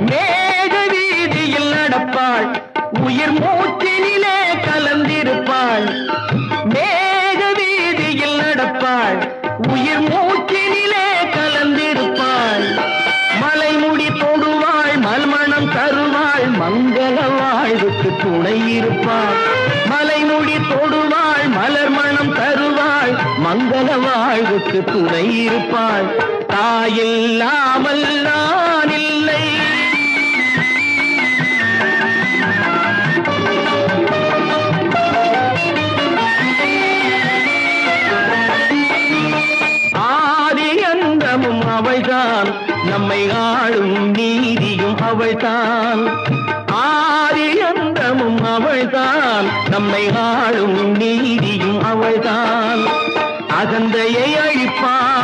மேக வீதியில் நடப்பாள் உயிர் மூச்சினிலே கலந்திருப்பாள் மேக வீதியில் நடப்பாள் உயிர் மூச்சினிலே கலந்திருப்பாள் மலைமுடி தொடுவாள் மல்மணம் தருவாள் மங்கள வாழ்வுக்கு துணை இருப்பாள் மலைமுடி தொடுவாள் மலர் மணம் தருவாள் மங்கள வாழ்வுக்கு துணை இருப்பாள் தாயில்லாமல் நான் இல்லை ஆதி அந்தமும் அவள்தான் நம்மை ஆளும் நீதியும் அவள்தான் ஆதி அந்தமும் அவள்தான் நம்மை ஆளும் நீதியும் அவள்தான் அகந்தையை அழிப்பாள்